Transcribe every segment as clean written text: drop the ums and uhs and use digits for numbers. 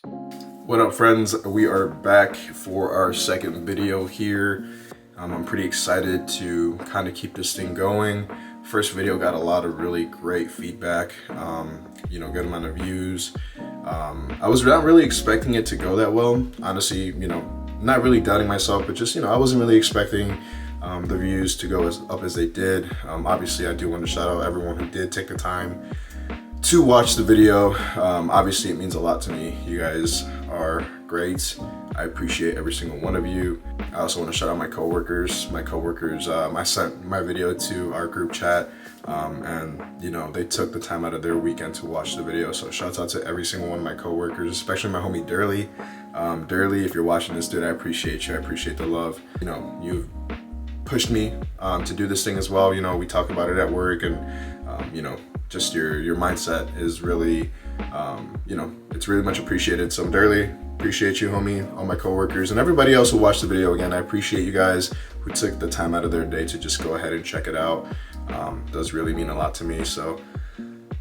What up, friends? We are back for our second video here. I'm pretty excited to kind of keep this thing going. First video got a lot of really great feedback, good amount of views. I was not really expecting it to go that well. Honestly, not really doubting myself, but just, I wasn't really expecting the views to go as up as they did. Obviously, I do want to shout out everyone who did take the time to watch the video. Obviously, it means a lot to me. You guys are great. I appreciate every single one of you. I also want to shout out my coworkers. I sent my video to our group chat, and they took the time out of their weekend to watch the video. So shouts out to every single one of my coworkers, especially my homie Durley. Durley, if you're watching this, dude, I appreciate you. I appreciate the love. You've pushed me to do this thing as well. We talk about it at work, and just your mindset is really, it's really much appreciated. So Durley, appreciate you, homie, all my coworkers, and everybody else who watched the video. Again, I appreciate you guys who took the time out of their day to just go ahead and check it out. Does really mean a lot to me. So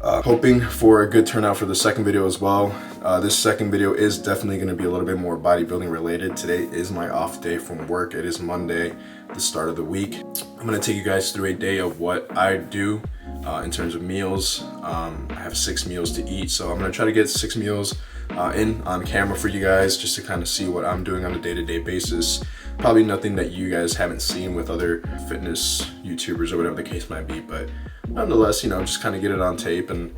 hoping for a good turnout for the second video as well. This second video is definitely going to be a little bit more bodybuilding related. Today is my off day from work. It is Monday, the start of the week. I'm going to take you guys through a day of what I do in terms of meals. I have 6 meals to eat, so I'm going to try to get 6 meals in on camera for you guys, just to kind of see what I'm doing on a day-to-day basis. Probably nothing that you guys haven't seen with other fitness YouTubers or whatever the case might be, but nonetheless, just kind of get it on tape and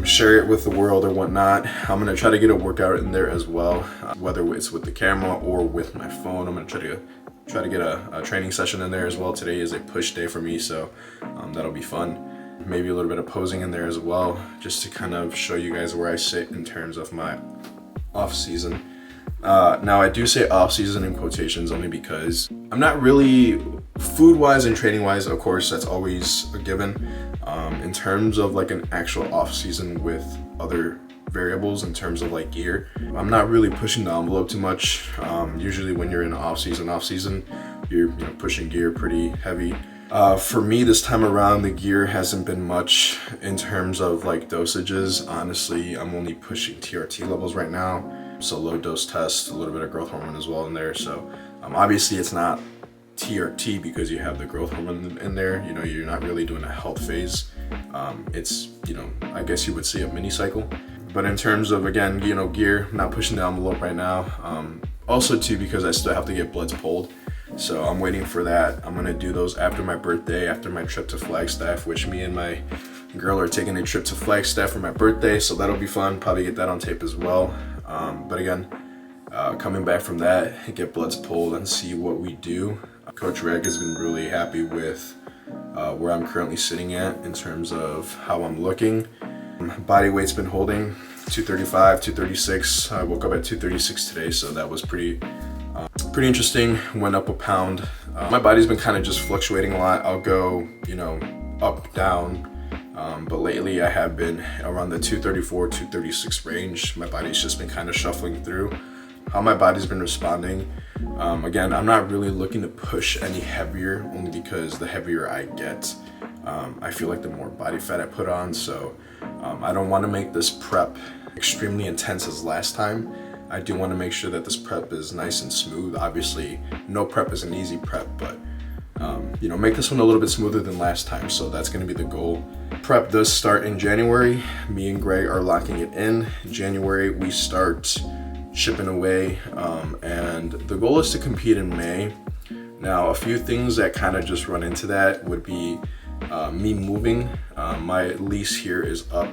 share it with the world or whatnot. I'm gonna try to get a workout in there as well, whether it's with the camera or with my phone. I'm gonna try to get a training session in there as well. Today is a push day for me, so that'll be fun. Maybe a little bit of posing in there as well, just to kind of show you guys where I sit in terms of my off season. Now I do say off season in quotations only because I'm not really food wise and training wise, of course that's always a given. In terms of like an actual off season with other variables in terms of like gear, I'm not really pushing the envelope too much. Usually when you're in off season, you're pushing gear pretty heavy. For me this time around, the gear hasn't been much in terms of like dosages. Honestly, I'm only pushing TRT levels right now, so low dose test, a little bit of growth hormone as well in there. So obviously it's not TRT because you have the growth hormone in there. You're not really doing a health phase. It's I guess you would say a mini cycle. But in terms of, again, gear, I'm not pushing the envelope right now. Also too, because I still have to get bloods pulled, so I'm waiting for that. I'm gonna do those after my birthday, after my trip to Flagstaff, which me and my girl are taking a trip to Flagstaff for my birthday, so that'll be fun. Probably get that on tape as well. But again, coming back from that, get bloods pulled and see what we do. Coach Reg has been really happy with where I'm currently sitting at in terms of how I'm looking. Body weight's been holding 235, 236. I woke up at 236 today, so that was pretty interesting. Went up a pound. My body's been kind of just fluctuating a lot. I'll go, up, down. But lately I have been around the 234, 236 range. My body's just been kind of shuffling through. How my body's been responding. Again, I'm not really looking to push any heavier, only because the heavier I get, I feel like the more body fat I put on. So I don't want to make this prep extremely intense as last time. I do want to make sure that this prep is nice and smooth. Obviously, no prep is an easy prep, but make this one a little bit smoother than last time. So that's going to be the goal. Prep does start in January. Me and Greg are locking it in. January, we start chipping away, and the goal is to compete in May. Now, a few things that kind of just run into that would be me moving. My lease here is up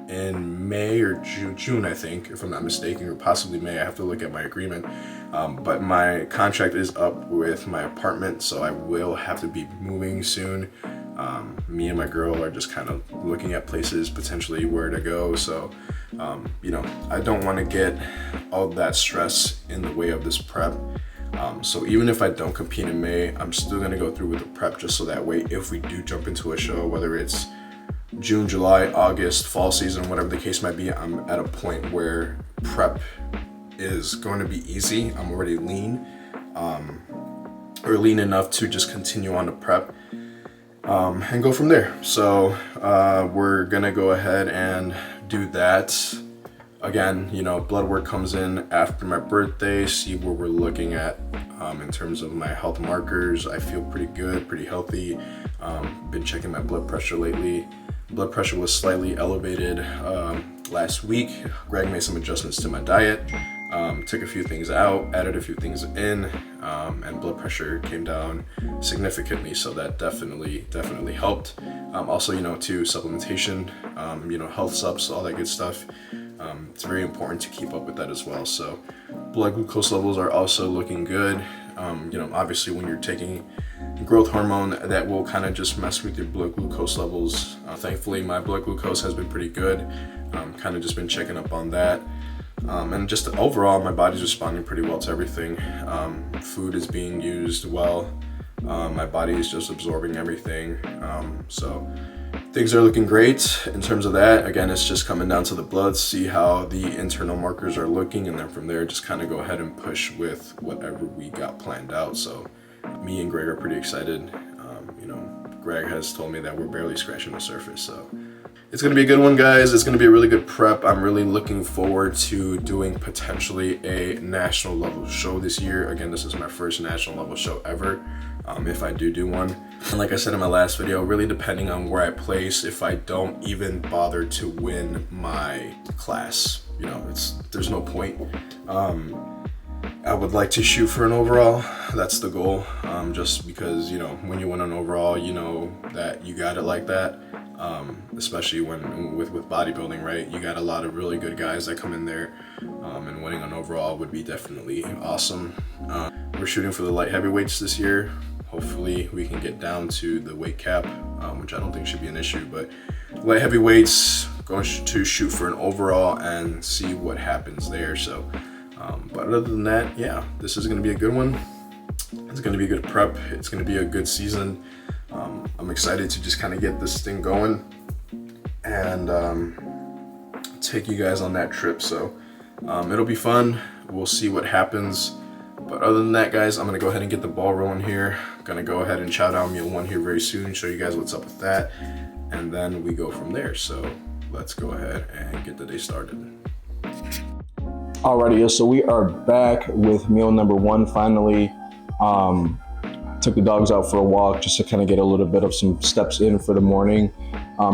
in May or June, I think, if I'm not mistaken, or possibly May. I have to look at my agreement. But my contract is up with my apartment, so I will have to be moving soon. Me and my girl are just kind of looking at places potentially where to go. So, I don't want to get all that stress in the way of this prep. So even if I don't compete in May, I'm still going to go through with the prep, just so that way if we do jump into a show, whether it's June, July, August, fall season, whatever the case might be, I'm at a point where prep is going to be easy. I'm already lean, or lean enough to just continue on the prep and go from there. So we're gonna go ahead and do that. Again, you know, blood work comes in after my birthday, see where we're looking at in terms of my health markers. I feel pretty good, pretty healthy. Been checking my blood pressure lately. Blood pressure was slightly elevated last week. Greg made some adjustments to my diet, took a few things out, added a few things in, and blood pressure came down significantly. So that definitely helped. Also, you know, too, supplementation, you know, health subs, all that good stuff. It's very important to keep up with that as well. So blood glucose levels are also looking good. You know, obviously when you're taking growth hormone, that will kind of just mess with your blood glucose levels. Thankfully, my blood glucose has been pretty good. Kind of just been checking up on that. And just overall, my body's responding pretty well to everything. Food is being used well. My body is just absorbing everything. So things are looking great in terms of that. Again, it's just coming down to the blood, see how the internal markers are looking, and then from there, just kind of go ahead and push with whatever we got planned out. So me and Greg are pretty excited. You know, Greg has told me that we're barely scratching the surface. So it's going to be a good one, guys. It's going to be a really good prep. I'm really looking forward to doing potentially a national level show this year. Again, this is my first national level show ever. If I do one. And like I said in my last video, really depending on where I place, if I don't even bother to win my class, you know, there's no point. I would like to shoot for an overall. That's the goal. Just because, you know, when you win an overall, you know that you got it like that. Especially when with bodybuilding, right? You got a lot of really good guys that come in there, and winning an overall would be definitely awesome. We're shooting for the light heavyweights this year. Hopefully we can get down to the weight cap, which I don't think should be an issue, but light heavyweights, going to shoot for an overall and see what happens there. So, but other than that, yeah, this is going to be a good one. It's going to be a good prep. It's going to be a good season. I'm excited to just kind of get this thing going and take you guys on that trip. So it'll be fun. We'll see what happens. But other than that, guys, I'm going to go ahead and get the ball rolling here. I'm going to go ahead and chow down meal 1 here very soon, show you guys what's up with that, and then we go from there. So let's go ahead and get the day started. Alrighty, so we are back with meal number 1 finally. Took the dogs out for a walk just to kind of get a little bit of some steps in for the morning.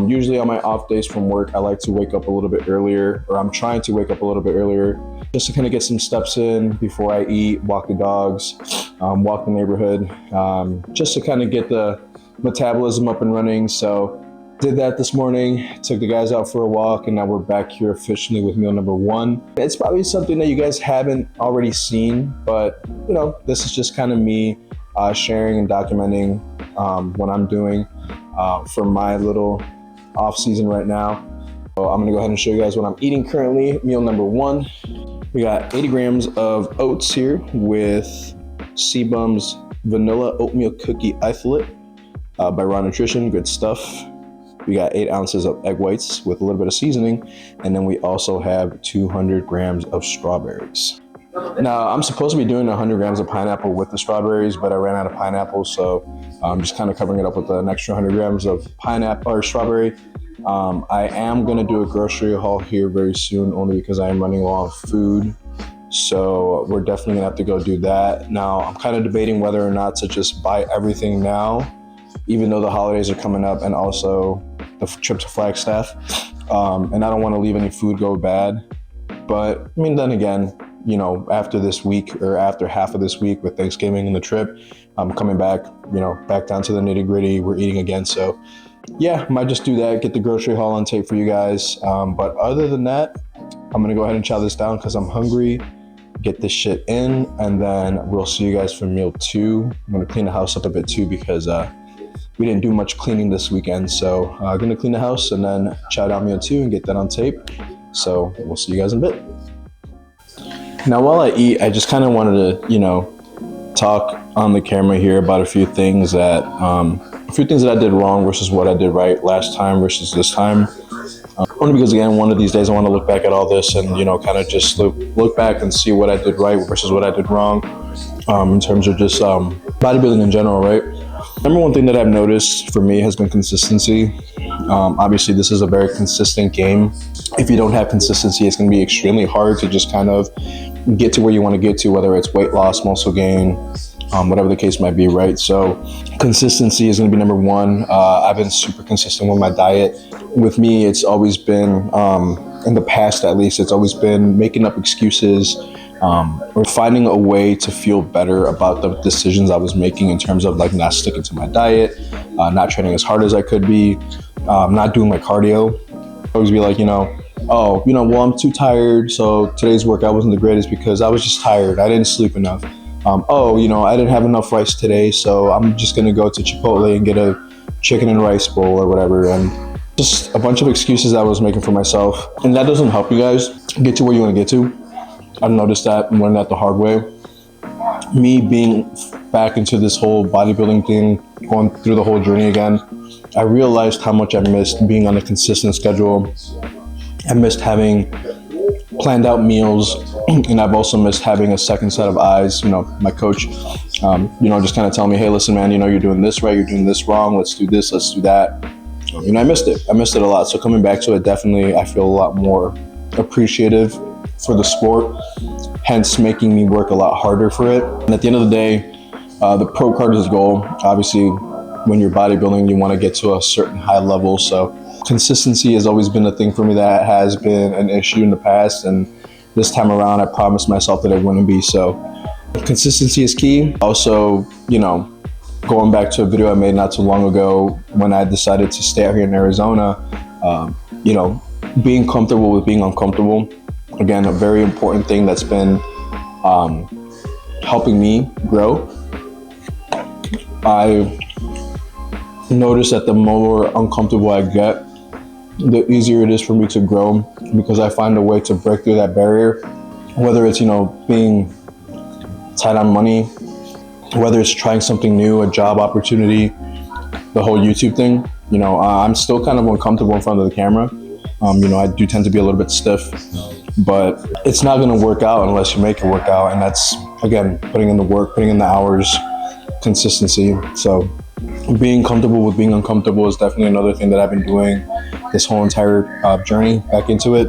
Usually on my off days from work, I like to wake up a little bit earlier, or I'm trying to wake up a little bit earlier just to kind of get some steps in before I eat, walk the dogs, walk the neighborhood, just to kind of get the metabolism up and running. So did that this morning, took the guys out for a walk, and now we're back here officially with meal number 1. It's probably something that you guys haven't already seen, but you know, this is just kind of me sharing and documenting what I'm doing for my little off season right now. So I'm gonna go ahead and show you guys what I'm eating currently. Meal number 1, we got 80 grams of oats here with Seabum's Vanilla Oatmeal Cookie Isolate by Raw Nutrition, good stuff. We got 8 ounces of egg whites with a little bit of seasoning, and then we also have 200 grams of strawberries. Now, I'm supposed to be doing 100 grams of pineapple with the strawberries, but I ran out of pineapple, so I'm just kind of covering it up with an extra 100 grams of pineapple or strawberry. I am going to do a grocery haul here very soon, only because I am running low on food. So we're definitely going to have to go do that. Now, I'm kind of debating whether or not to just buy everything now, even though the holidays are coming up and also the trip to Flagstaff. And I don't want to leave any food go bad. But I mean, then again, you know, after this week or after half of this week with Thanksgiving and the trip, I'm coming back, you know, back down to the nitty gritty. We're eating again. So yeah, might just do that, get the grocery haul on tape for you guys. But other than that, I'm going to go ahead and chow this down because I'm hungry, get this shit in, and then we'll see you guys for meal 2. I'm going to clean the house up a bit too because we didn't do much cleaning this weekend. So I'm going to clean the house and then chow down meal 2 and get that on tape. So we'll see you guys in a bit. Now, while I eat, I just kind of wanted to, you know, talk on the camera here about a few things that I did wrong versus what I did right last time versus this time. Only because, again, one of these days I want to look back at all this and, you know, kind of just look back and see what I did right versus what I did wrong in terms of just bodybuilding in general, right? Number one thing that I've noticed for me has been consistency. Obviously, this is a very consistent game. If you don't have consistency, it's going to be extremely hard to just kind of get to where you want to get to, whether it's weight loss, muscle gain, whatever the case might be, right? So consistency is going to be number one. I've been super consistent with my diet. With me, it's always been, in the past at least, it's always been making up excuses or finding a way to feel better about the decisions I was making in terms of like not sticking to my diet, not training as hard as I could be, not doing my cardio. Always be like, well, I'm too tired, so today's workout wasn't the greatest because I was just tired. I didn't sleep enough. I didn't have enough rice today, so I'm just gonna go to Chipotle and get a chicken and rice bowl or whatever. And just a bunch of excuses I was making for myself. And that doesn't help you guys get to where you wanna get to. I've noticed that and learned that the hard way. Me being back into this whole bodybuilding thing, going through the whole journey again, I realized how much I missed being on a consistent schedule. I missed having planned out meals, and I've also missed having a second set of eyes. My coach, just kind of telling me, hey, listen, man, you're doing this right, you're doing this wrong, let's do this, let's do that. I missed it. I missed it a lot. So coming back to it, definitely, I feel a lot more appreciative for the sport, hence making me work a lot harder for it. And at the end of the day, the pro card is the goal. Obviously, when you're bodybuilding, you want to get to a certain high level. So consistency has always been a thing for me that has been an issue in the past. And this time around, I promised myself that it wouldn't be. So consistency is key. Also, going back to a video I made not too long ago when I decided to stay out here in Arizona, being comfortable with being uncomfortable. Again, a very important thing that's been helping me grow. I notice that the more uncomfortable I get, the easier it is for me to grow because I find a way to break through that barrier, whether it's, being tight on money, whether it's trying something new, a job opportunity, the whole YouTube thing. I'm still kind of uncomfortable in front of the camera. I do tend to be a little bit stiff, but it's not going to work out unless you make it work out. And that's, again, putting in the work, putting in the hours, consistency. So being comfortable with being uncomfortable is definitely another thing that I've been doing this whole entire journey back into it.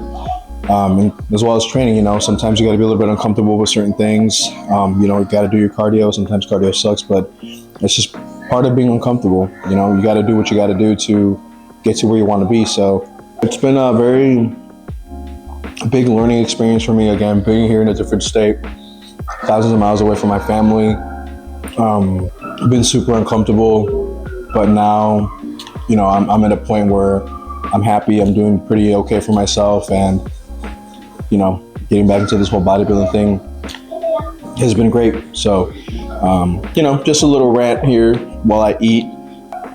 And as well as training, sometimes you got to be a little bit uncomfortable with certain things. You got to do your cardio. Sometimes cardio sucks, but it's just part of being uncomfortable. You got to do what you got to do to get to where you want to be. So it's been a very big learning experience for me. Again, being here in a different state, thousands of miles away from my family. Been super uncomfortable, but now, I'm at a point where I'm happy. I'm doing pretty okay for myself, and getting back into this whole bodybuilding thing has been great. So, just a little rant here while I eat,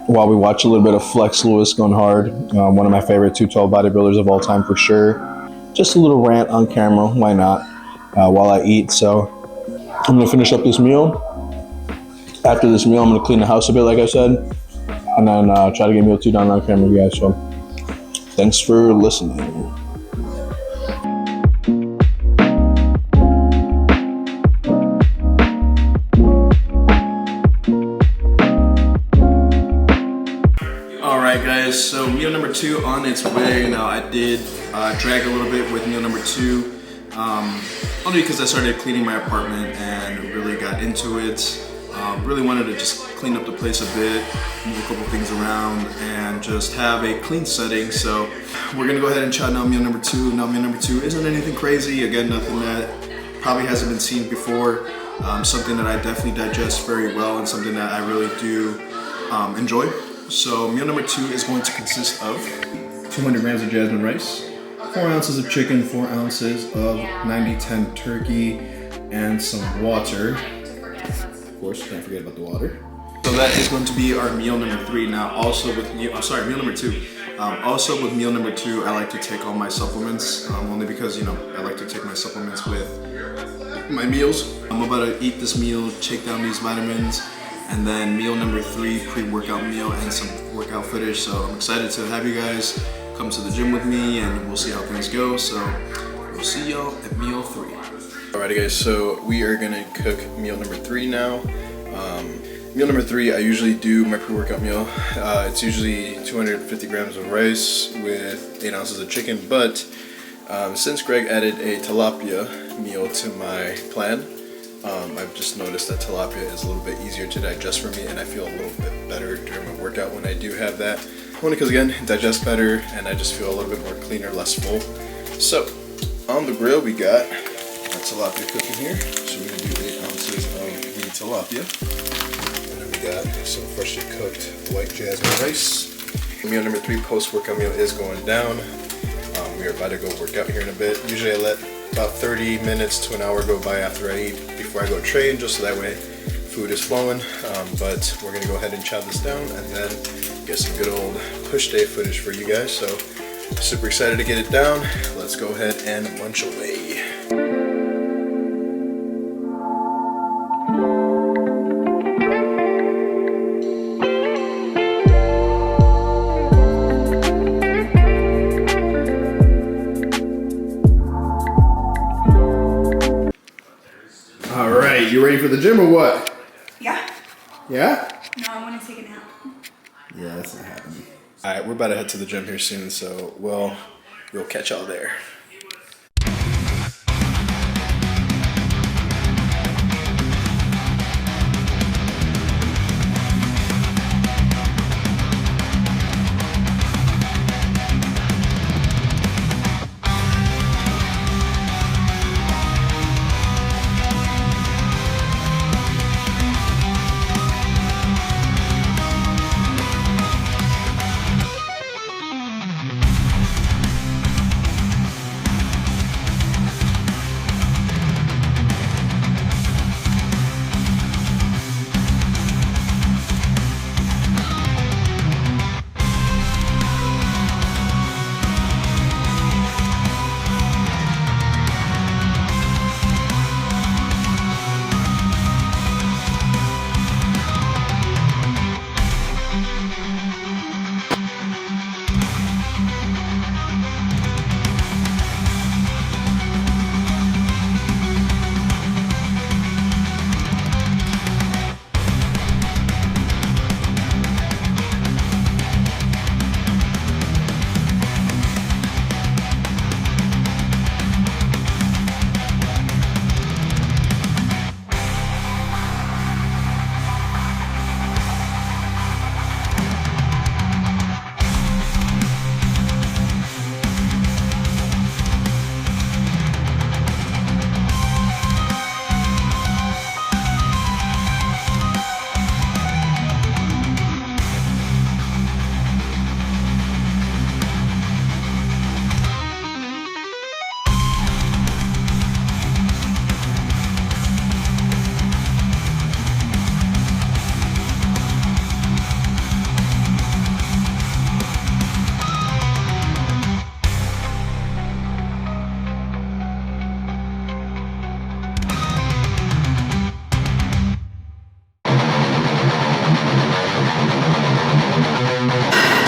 while we watch a little bit of Flex Lewis going hard, one of my favorite 212 bodybuilders of all time for sure. Just a little rant on camera, why not, while I eat. So I'm gonna finish up this meal. After this meal, I'm gonna clean the house a bit, like I said, and then try to get meal 2 done on camera, you guys. So thanks for listening. Alright guys, so meal number 2 on its way. Now I did drag a little bit with meal number 2, only because I started cleaning my apartment and really got into it. Really wanted to just clean up the place a bit, move a couple things around, and just have a clean setting. So we're gonna go ahead and try now meal number 2. Now meal number 2 isn't anything crazy. Again, nothing that probably hasn't been seen before. Something that I definitely digest very well and something that I really do enjoy. So meal number 2 is going to consist of 200 grams of jasmine rice, 4 ounces of chicken, 4 ounces of 90-10 turkey, and some water. Of course, can't forget about the water. So that is going to be our meal number 3. Now, also with meal number 2. Also with meal number 2, I like to take all my supplements, only because I like to take my supplements with my meals. I'm about to eat this meal, take down these vitamins, and then meal number 3, pre-workout meal and some workout footage. So I'm excited to have you guys come to the gym with me, and we'll see how things go. So we'll see y'all at meal 3. Alrighty guys, so we are gonna cook meal number 3 now. Meal number 3, I usually do my pre-workout meal. It's usually 250 grams of rice with 8 ounces of chicken, but since Greg added a tilapia meal to my plan, I've just noticed that tilapia is a little bit easier to digest for me, and I feel a little bit better during my workout when I do have that. Only because, again, it digests better, and I just feel a little bit more cleaner, less full. So, on the grill, we got our tilapia cooking here. So we're gonna do 8 ounces of the tilapia. Got some freshly cooked white jasmine rice. Meal number 3, post-workout meal, is going down. We are about to go work out here in a bit. Usually I let about 30 minutes to an hour go by after I eat before I go train, just so that way food is flowing. But we're gonna go ahead and chow this down and then get some good old push day footage for you guys. So super excited to get it down. Let's go ahead and munch away. Alright, you ready for the gym or what? Yeah. Yeah? No, I want to take a nap. Yeah, that's not happening. Alright, we're about to head to the gym here soon, so we'll catch y'all there.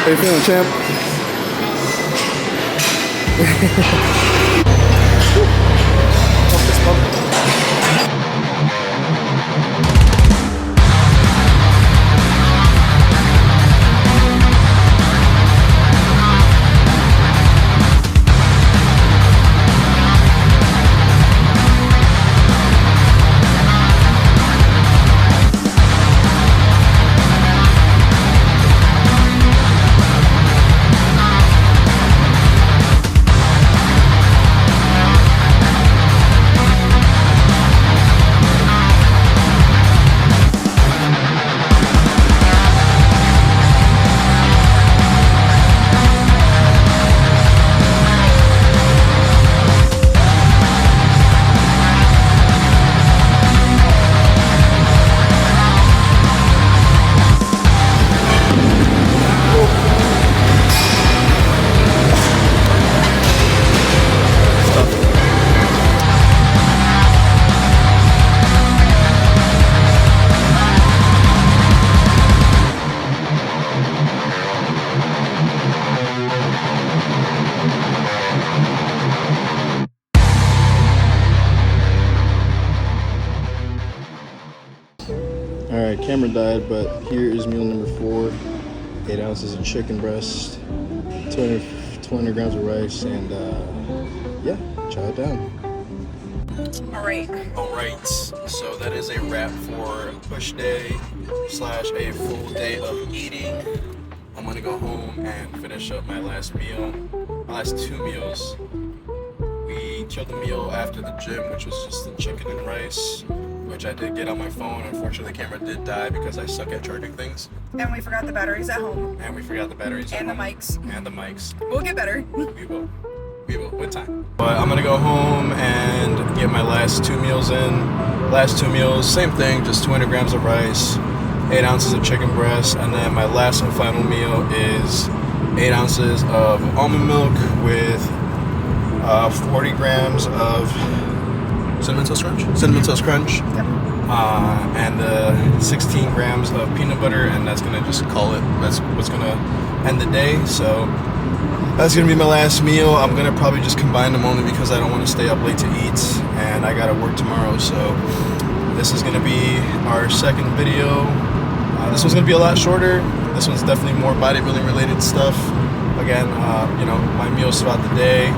How you feeling, champ? Alright, camera died, but here is meal number 4. 8 ounces of chicken breast, 200 grams of rice, and yeah, chow it down. Alright, so that is a wrap for push day / a full day of eating. I'm gonna go home and finish up my last meal, my last 2 meals. We killed the meal after the gym, which was just the chicken and rice, which I did get on my phone. Unfortunately, the camera did die because I suck at charging things. And we forgot the batteries at home. And we forgot the batteries And at the home. mics. And the mics. We'll get better. We will. We will, with time. But I'm gonna go home and get my last 2 meals in. Last 2 meals, same thing, just 200 grams of rice, 8 ounces of chicken breast, and then my last and final meal is 8 ounces of almond milk with 40 grams of Cinnamon Toast Crunch. Yep. And 16 grams of peanut butter, and that's gonna just call it. That's what's gonna end the day. So that's gonna be my last meal. I'm gonna probably just combine them only because I don't want to stay up late to eat, and I gotta work tomorrow. So this is gonna be our second video. This one's gonna be a lot shorter. This one's definitely more bodybuilding related stuff. Again, you know, my meals throughout the day,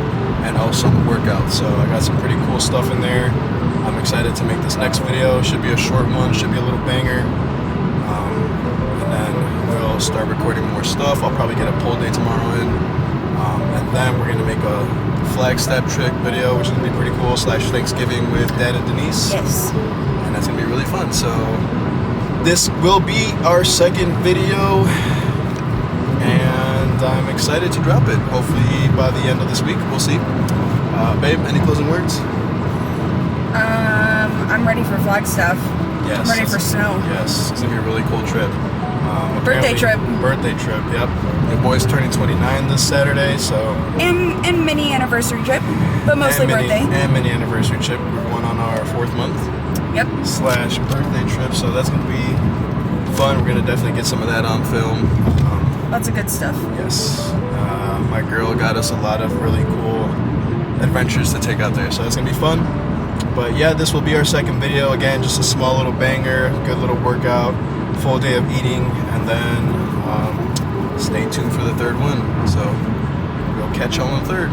and also the workout. So I got some pretty cool stuff in there. I'm excited to make this next video. Should be a short one, should be a little banger. And then we'll start recording more stuff. I'll probably get a pull day tomorrow in. And then we're gonna make a Flagstaff trick video, which is gonna be pretty cool, / Thanksgiving with Dad and Denise. Yes. And that's gonna be really fun. So this will be our second video, and I'm excited to drop it. Hopefully by the end of this week, we'll see. Babe, any closing words? I'm ready for Flagstaff. Yes. I'm ready for snow. Yes, it's gonna be a really cool trip. Birthday trip. Birthday trip, yep. Your boy's turning 29 this Saturday, so. And mini anniversary trip, but mostly birthday. And mini anniversary trip. We're going on our 4th month. Yep. / birthday trip, so that's gonna be fun. We're gonna definitely get some of that on film. Lots of good stuff. Yes. My girl got us a lot of really cool adventures to take out there, so that's gonna be fun. But yeah, this will be our second video. Again, just a small little banger, good little workout, full day of eating, and then stay tuned for the 3rd one. So we'll catch you on the 3rd.